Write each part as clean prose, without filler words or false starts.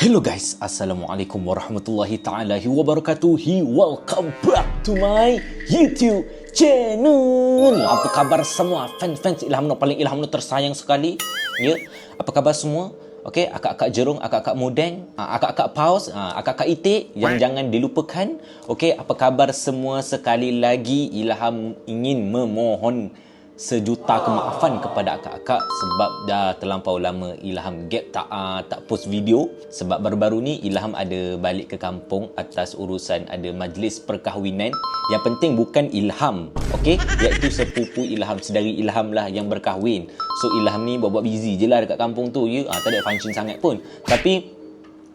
Hello guys, Assalamualaikum warahmatullahi ta'ala wabarakatuh. Welcome back to my YouTube channel. Apa khabar semua fans Ilham Nur, paling Ilham Nur tersayang sekali. Ya, apa khabar semua? Okey, akak-akak Jerung, akak-akak Mudeng, akak-akak Paus, akak-akak Itik yang jangan dilupakan. Okey, apa khabar semua? Sekali lagi Ilham ingin memohon sejuta kemaafan kepada akak-akak sebab dah terlampau lama Ilham gap tak post video, sebab baru-baru ni Ilham ada balik ke kampung atas urusan ada majlis perkahwinan. Yang penting bukan Ilham, okey, iaitu sepupu Ilham, saudari Ilham lah yang berkahwin. So Ilham ni buat-buat busy je lah dekat kampung tu, ya. Tak ada function sangat pun, tapi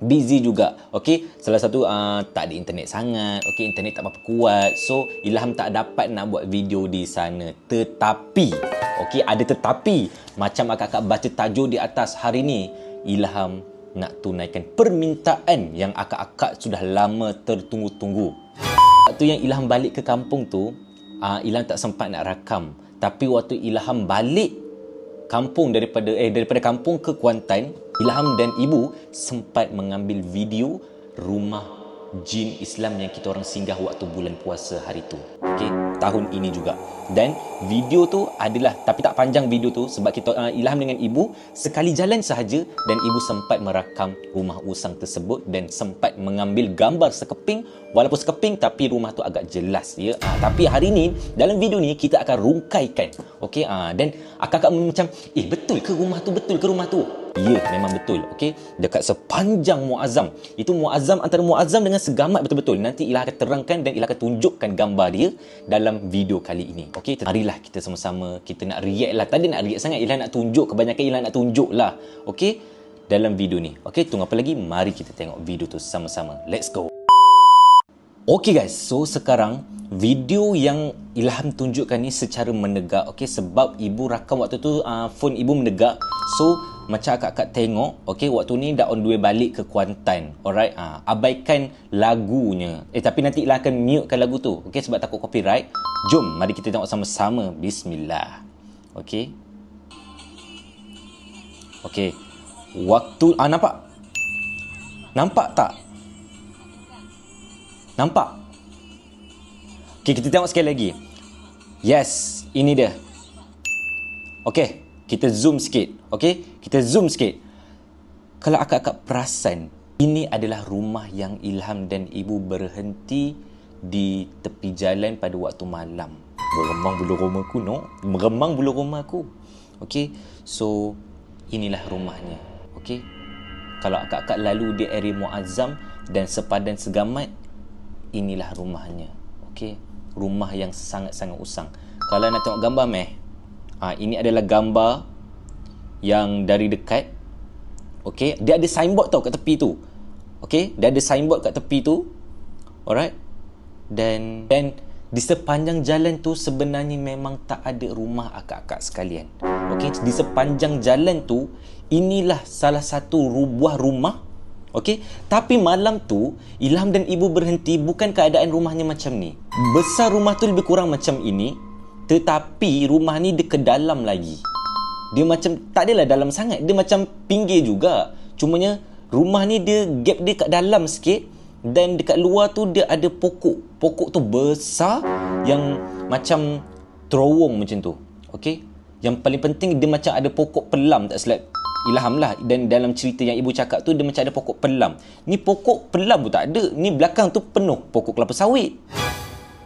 busy juga. Okey, salah satu tak ada internet sangat. Okey, internet tak apa kuat. So Ilham tak dapat nak buat video di sana. Tetapi, okey, ada tetapi, macam akak-akak baca tajuk di atas hari ni, Ilham nak tunaikan permintaan yang akak-akak sudah lama tertunggu-tunggu. Waktu yang Ilham balik ke kampung tu, Ilham tak sempat nak rakam. Tapi waktu Ilham balik kampung daripada kampung ke Kuantan, Ilham dan ibu sempat mengambil video rumah jin Islam yang kita orang singgah waktu bulan puasa hari tu. Okey, tahun ini juga. Dan video tu adalah, tapi tak panjang video tu sebab kita Ilham dengan ibu sekali jalan sahaja dan ibu sempat merakam rumah usang tersebut dan sempat mengambil gambar sekeping, walaupun sekeping tapi rumah tu agak jelas, ya. Tapi hari ni dalam video ni kita akan rungkaikan. Okey, dan akak-akak macam, betul ke rumah tu? Betul ke rumah tu? Ya, memang betul. Okey, dekat sepanjang Muazzam. Itu Muazzam, antara Muazzam dengan Segamat betul-betul. Nanti Ilham akan terangkan dan Ilham akan tunjukkan gambar dia dalam video kali ini. Okey, marilah kita sama-sama kita nak react lah. Tadi nak react sangat, Ilham nak tunjuk, kebanyakan Ilham nak tunjuk lah. Okey, dalam video ni. Okey, tunggu apa lagi? Mari kita tengok video tu sama-sama. Let's go. Okey guys, so sekarang video yang Ilham tunjukkan ni secara menegak, okey, sebab ibu rakam waktu tu phone ibu menegak. So macam akak-akak tengok, okey, waktu ni dah on the way balik ke Kuantan. Alright, abaikan lagunya. Tapi nanti Ilham akan mutekan lagu tu, okey, sebab takut copyright. Jom, mari kita tengok sama-sama. Bismillah. Okey. Okey. Waktu nampak? Nampak tak? Nampak? Okey, kita tengok sekali lagi. Yes, ini dia. Okey, kita zoom sikit. Okey, kita zoom sikit. Kalau akak-akak perasan, ini adalah rumah yang Ilham dan ibu berhenti di tepi jalan pada waktu malam. Meremang bulu romaku, no? Meremang bulu romaku. Okey, so inilah rumahnya. Okey, kalau akak-akak lalu di area Muazzam dan sepadan Segamat, inilah rumahnya. Okey, rumah yang sangat-sangat usang. Kalau nak tengok gambar ini adalah gambar yang dari dekat. Okey, dia ada signboard tau kat tepi tu. Okey, dia ada signboard kat tepi tu. Alright. Dan di sepanjang jalan tu sebenarnya memang tak ada rumah akak-akak sekalian. Okey, di sepanjang jalan tu inilah salah satu buah rumah. Okey, tapi malam tu Ilham dan ibu berhenti bukan keadaan rumahnya macam ni. Besar rumah tu lebih kurang macam ini, tetapi rumah ni dia ke dalam lagi. Dia macam tak adalah dalam sangat, dia macam pinggir juga. Cumanya rumah ni dia gap dia kat dalam sikit dan dekat luar tu dia ada pokok. Pokok tu besar yang macam terowong macam tu. Okey, yang paling penting dia macam ada pokok pelam, tak silap Ilham lah. Dan dalam cerita yang ibu cakap tu dia macam ada pokok pelam. Ni pokok pelam pun tak ada. Ni belakang tu penuh pokok kelapa sawit.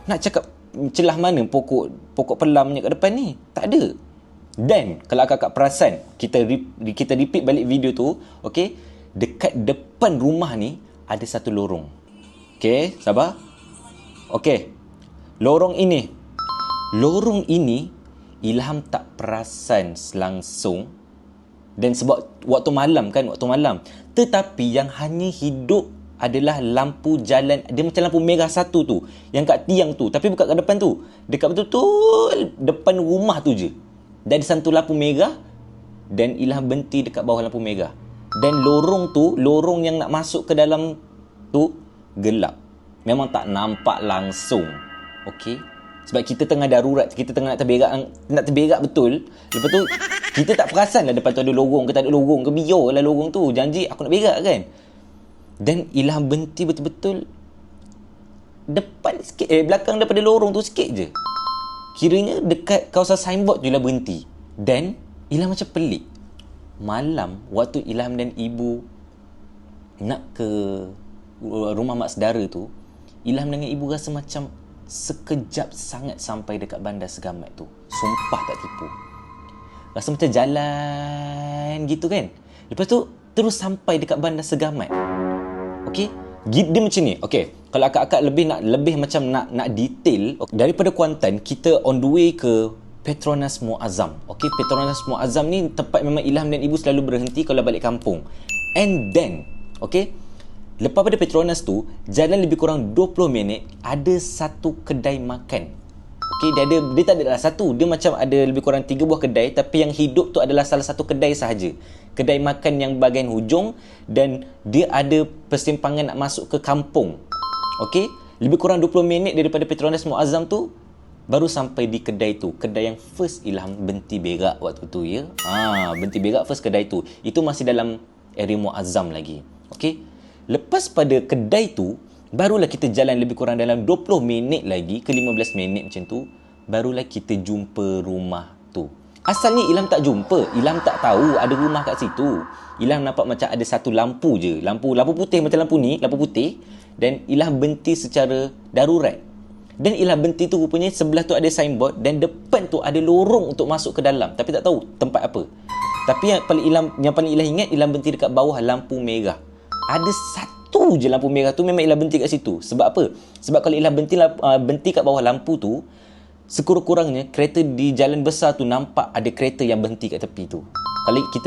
Nak cakap celah mana pokok pelamnya kat depan ni? Tak ada. Dan kalau akak-akak perasan, kita repeat balik video tu, okey, dekat depan rumah ni ada satu lorong. Okey, sabar. Okey, lorong ini Ilham tak perasan langsung. Dan sebab waktu malam. Tetapi yang hanya hidup adalah lampu jalan. Dia macam lampu merah satu tu, yang kat tiang tu, tapi bukan kat depan tu. Dekat betul-betul depan rumah tu je. Dan ada satu lampu merah. Dan Ilham berhenti dekat bawah lampu merah. Dan lorong yang nak masuk ke dalam tu gelap. Memang tak nampak langsung. Okey, sebab kita tengah darurat, kita tengah nak terberak betul. Lepas tu kita tak perasan lah depan tu ada lorong ke tak ada lorong ke, biar lah lorong tu, janji aku nak berak kan. Dan Ilham berhenti betul-betul depan sikit, belakang daripada lorong tu sikit je. Kiranya dekat kawasan signboard tu Ilham berhenti. Dan Ilham macam pelik. Malam waktu Ilham dan ibu nak ke rumah mak saudara tu, Ilham dengan ibu rasa macam sekejap sangat sampai dekat bandar Segamat tu. Sumpah tak tipu. Rasa macam jalan gitu kan. Lepas tu terus sampai dekat bandar Segamat. Okey, dia macam ni. Okey, kalau akak-akak lebih macam nak detail, daripada Kuantan kita on the way ke Petronas Muazzam. Okey, Petronas Muazzam ni tempat memang Ilham dan ibu selalu berhenti kalau balik kampung. And then, okey, lepas pada Petronas tu, jalan lebih kurang 20 minit ada satu kedai makan. Okey, dia tak adalah satu, dia macam ada lebih kurang 3 buah kedai, tapi yang hidup tu adalah salah satu kedai sahaja. Kedai makan yang bahagian hujung dan dia ada persimpangan nak masuk ke kampung. Okey, lebih kurang 20 minit daripada Petronas Muazzam tu baru sampai di kedai tu. Kedai yang first Ilham berhenti berak waktu tu, ya. Berhenti berak first kedai tu. Itu masih dalam area Muazzam lagi. Okey. Lepas pada kedai tu, barulah kita jalan lebih kurang dalam 20 minit lagi ke 15 minit macam tu, barulah kita jumpa rumah tu. Asalnya Ilham tak jumpa, Ilham tak tahu ada rumah kat situ. Ilham nampak macam ada satu lampu je, lampu putih macam lampu ni, lampu putih, dan Ilham berhenti secara darurat. Dan Ilham berhenti tu rupanya sebelah tu ada signboard dan depan tu ada lorong untuk masuk ke dalam, tapi tak tahu tempat apa. Tapi yang paling Ilham ingat, Ilham berhenti dekat bawah lampu merah. Ada satu je lampu merah tu, memang Ilham berhenti kat situ. Sebab apa? Sebab kalau Ilham berhenti kat bawah lampu tu, sekurang-kurangnya kereta di jalan besar tu nampak ada kereta yang berhenti kat tepi tu.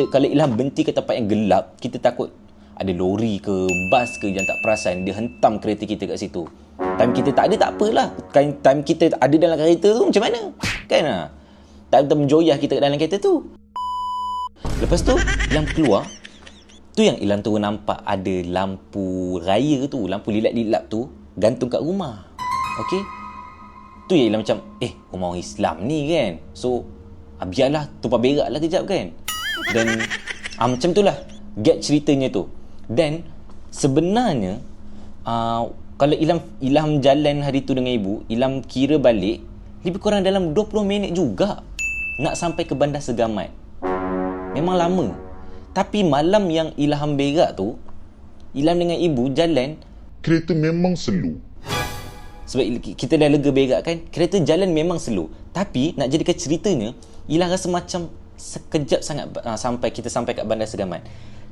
Kalau Ilham berhenti ke tempat yang gelap, kita takut ada lori ke bas ke yang tak perasan dia hentam kereta kita kat situ. Time kita tak ada, tak apalah. Time kita ada dalam kereta tu macam mana? Kan? Tak ada menjoyah kita kat dalam kereta tu. Lepas tu Ilham keluar, tu yang Ilham tu nampak ada lampu raya tu, lampu lilap-lilap tu gantung kat rumah. Okey, tu yang Ilham macam, rumah orang Islam ni kan. So biarlah tumpah berak lah kejap kan. Dan macam tu lah get ceritanya tu. Dan sebenarnya kalau Ilham jalan hari tu dengan ibu, Ilham kira balik lebih kurang dalam 20 minit juga nak sampai ke bandar Segamat. Memang lama. Tapi malam yang Ilham berak tu, Ilham dengan ibu jalan, kereta memang slow. sebab kita dah lega berak kan, kereta jalan memang slow. Tapi nak jadikan ceritanya, Ilham rasa macam sekejap sangat sampai kat bandar Segamat.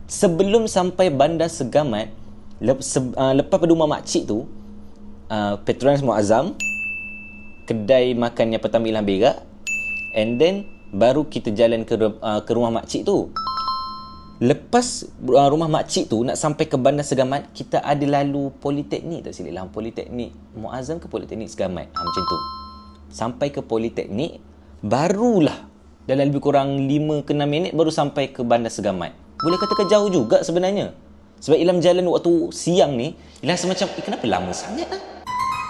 Sebelum sampai bandar Segamat, lepas pada rumah makcik tu, Petronas Muazzam, kedai makan yang pertama Ilham berak, and then baru kita jalan ke rumah makcik tu. Lepas rumah makcik tu nak sampai ke bandar Segamat, kita ada lalu Politeknik, tak silap Ilham, Politeknik Muazzam ke Politeknik Segamat, macam tu. Sampai ke Politeknik, barulah dalam lebih kurang 5 ke 6 minit baru sampai ke bandar Segamat. Boleh katakan jauh juga sebenarnya. Sebab Ilham jalan waktu siang ni, Ilham semacam, kenapa lama sangat lah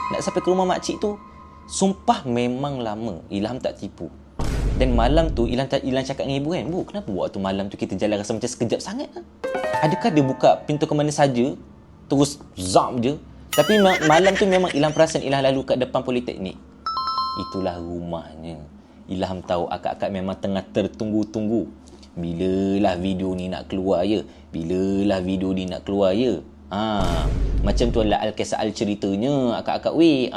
nak sampai ke rumah makcik tu. Sumpah memang lama, Ilham tak tipu. Dan malam tu Ilham cakap dengan ibu kan, "Bu, kenapa waktu malam tu kita jalan rasa macam sekejap sangat lah? Adakah dia buka pintu ke mana saja, terus zam je?" Tapi malam tu memang Ilham perasan Ilham lalu kat depan Politeknik. Itulah rumahnya. Ilham tahu akak-akak memang tengah tertunggu-tunggu. Bilalah video ni nak keluar ya? Bilalah video ni nak keluar ya? Macam tu lah al-kisah ceritanya akak-akak weh.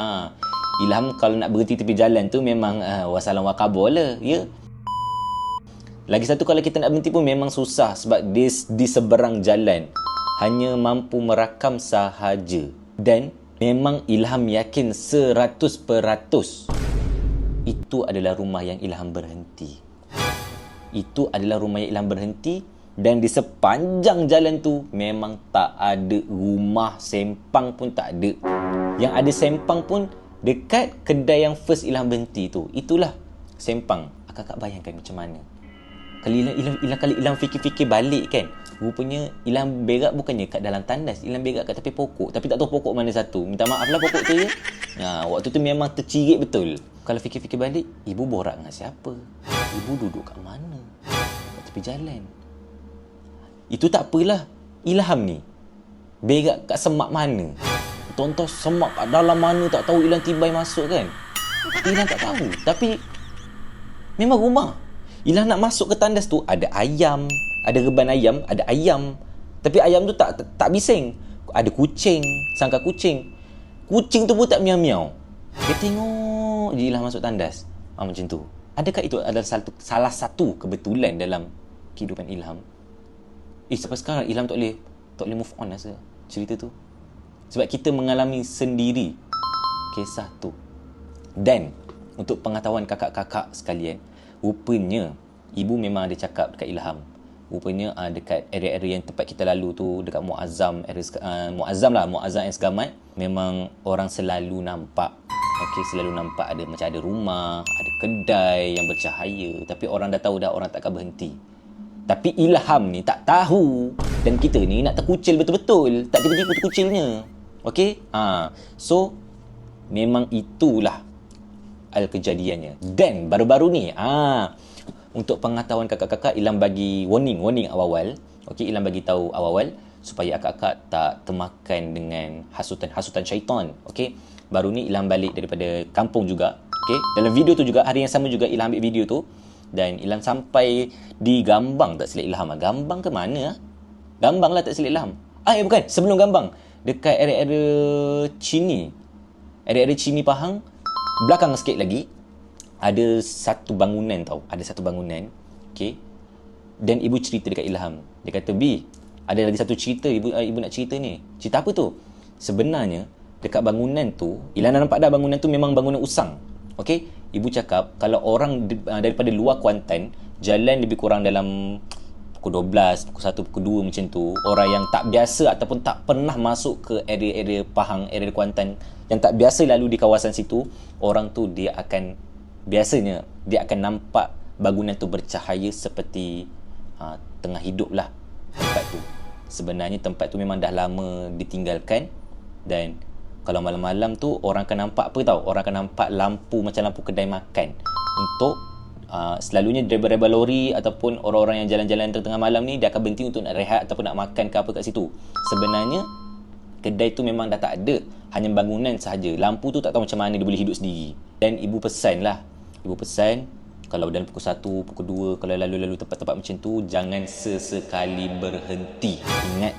Ilham kalau nak berhenti tepi jalan tu memang wassalam wa kabar lah, ya. Lagi satu, kalau kita nak berhenti pun memang susah sebab di seberang jalan hanya mampu merakam sahaja. Dan memang Ilham yakin 100% itu adalah rumah yang Ilham berhenti. Itu adalah rumah yang Ilham berhenti. Dan di sepanjang jalan tu memang tak ada rumah sempang pun tak ada. Yang ada sempang pun dekat kedai yang first Ilham berhenti tu. Itulah sempang. Akak bayangkan macam mana. Kalau Ilham fikir-fikir balik kan, rupanya Ilham berak bukannya kat dalam tandas, Ilham berak kat tepi pokok. Tapi tak tahu pokok mana satu. Minta maaf lah pokok tu ya. Waktu tu memang tercirit betul. Kalau fikir-fikir balik, ibu borak dengan siapa? Ibu duduk kat mana? Kat tepi jalan. Itu tak apalah. Ilham ni berak kat semak mana. Tonton semak kat dalam mana tak tahu, Ilham tibai masuk kan. Ilham tak tahu. Tapi memang rumah. Ilham nak masuk ke tandas tu, ada ayam, ada reban ayam, ada ayam. Tapi ayam tu tak bising. Ada kucing, sangka kucing. Kucing tu pun tak miau-miau. Dia tengok je Ilham masuk tandas. Macam tu. Adakah itu adalah salah satu kebetulan dalam kehidupan Ilham? Sampai sekarang Ilham tak boleh move on rasa cerita tu. Sebab kita mengalami sendiri kisah tu. Dan untuk pengetahuan kakak-kakak sekalian, rupanya ibu memang ada cakap dekat Ilham. Rupanya dekat area-area yang tempat kita lalu tu, dekat Muazzam, Muazzam yang Segamat, memang orang selalu nampak. Selalu nampak ada rumah, ada kedai yang bercahaya. Tapi orang dah tahu dah, orang takkan berhenti. Tapi Ilham ni tak tahu. Dan kita ni nak terkucil betul-betul. Tak tiba-tiba terkucilnya. So memang itulah kejadiannya. Dan baru-baru ni untuk pengetahuan kakak-kakak, Ilham bagi warning awal-awal. Ilham bagi tahu awal-awal supaya kakak-kakak tak termakan dengan hasutan syaitan. Baru ni Ilham balik daripada kampung juga. Dalam video tu juga, hari yang sama juga Ilham ambil video tu. Dan Ilham sampai di Gambang tak silap Ilham. Gambang ke mana? Gambang lah tak silap Ilham. Bukan, sebelum Gambang. Dekat area-area Cini. Area-area Cini Pahang. Belakang sikit lagi, ada satu bangunan tau. Ada satu bangunan. Dan ibu cerita dekat Ilham. Dia kata, B, ada lagi satu cerita ibu nak cerita ni. Cerita apa tu? Sebenarnya, dekat bangunan tu, Ilham dah nampak dah bangunan tu memang bangunan usang. Ibu cakap, kalau orang daripada luar Kuantan, jalan lebih kurang dalam pukul 12, pukul 1, pukul 2 macam tu, orang yang tak biasa ataupun tak pernah masuk ke area-area Pahang, area Kuantan, yang tak biasa lalu di kawasan situ, orang tu biasanya dia akan nampak bangunan tu bercahaya seperti tengah hidup lah tempat tu. Sebenarnya tempat tu memang dah lama ditinggalkan. Dan kalau malam-malam tu orang akan nampak apa tau? Orang akan nampak lampu macam lampu kedai makan. Untuk selalunya driver-driver lori ataupun orang-orang yang jalan-jalan tengah malam ni, dia akan berhenti untuk nak rehat ataupun nak makan ke apa kat situ. Sebenarnya kedai tu memang dah tak ada, hanya bangunan sahaja. Lampu tu tak tahu macam mana dia boleh hidup sendiri. Dan ibu pesan kalau dalam pukul 1, pukul 2, kalau lalu-lalu tempat-tempat macam tu, jangan sesekali berhenti. Ingat.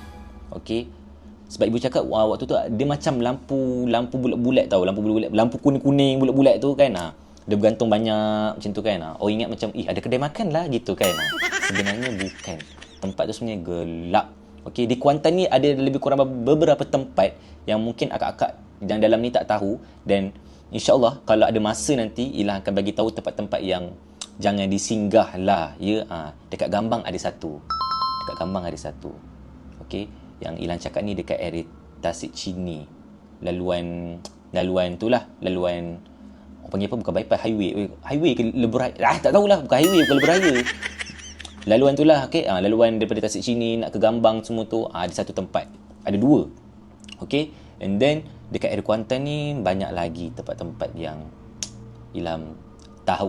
Sebab ibu cakap waktu tu dia macam lampu bulat-bulat tau, lampu kuning-kuning bulat-bulat tu kan. Dia bergantung banyak macam tu kan. Ingat macam ada kedai makan lah gitu kan. Sebenarnya bukan. Tempat tu sebenarnya gelap. Di Kuantan ni ada lebih kurang beberapa tempat yang mungkin akak-akak yang dalam ni tak tahu. Dan insya-Allah kalau ada masa nanti Ilham akan bagi tahu tempat-tempat yang jangan disinggah lah ya. Dekat Gambang ada satu. Yang Ilham cakap ni dekat area Tasik Cini. Laluan tu lah, laluan panggil apa, bukan bypass, highway ke lebuh tak tahulah, bukan highway, bukan lebuh raya. Laluan tu lah. Laluan daripada Tasik Cini nak ke Gambang semua tu, ada satu tempat, ada dua. And then dekat area Kuantan ni banyak lagi tempat-tempat yang Ilham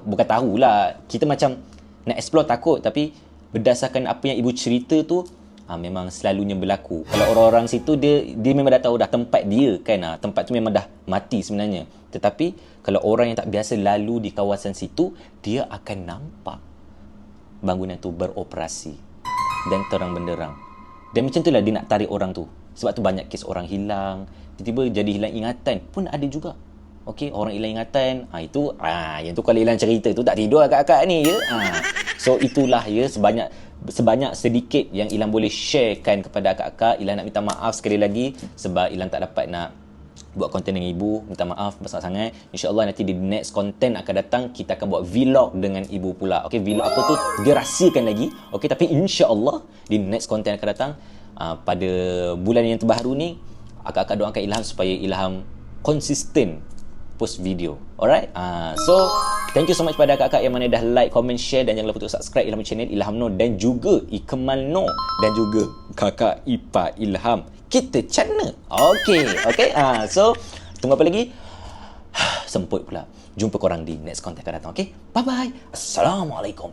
bukan tahulah, kita macam nak explore takut, tapi berdasarkan apa yang ibu cerita tu, memang selalunya berlaku. Kalau orang-orang situ dia memang dah tahu dah tempat dia kan. Tempat tu memang dah mati sebenarnya. Tetapi kalau orang yang tak biasa lalu di kawasan situ, dia akan nampak bangunan tu beroperasi dan terang benderang. Dan macam itulah dia nak tarik orang tu. Sebab tu banyak kes orang hilang, tiba-tiba jadi hilang ingatan pun ada juga. Orang hilang ingatan, itu yang tu kalau Ilham cerita tu tak tidur akak-akak ni ya. So itulah ya, sebanyak sedikit yang Ilham boleh sharekan kepada akak-akak. Ilham nak minta maaf sekali lagi sebab Ilham tak dapat nak buat konten dengan ibu. Minta maaf besar sangat. InsyaAllah nanti di next konten akan datang, kita akan buat vlog dengan ibu pula. Vlog apa tu dia rahsiakan lagi. Tapi insyaAllah di next konten akan datang pada bulan yang terbaru ni, akak-akak doakan Ilham supaya Ilham konsisten post video. Alright? So thank you so much pada kakak yang mana dah like, comment, share, dan jangan lupa untuk subscribe Ilham channel Ilham Noor dan juga Ikmal Noor dan juga kakak ipar Ilham kita channel. So tunggu apa lagi? Semput pula. Jumpa korang di next content akan datang. Bye bye. Assalamualaikum.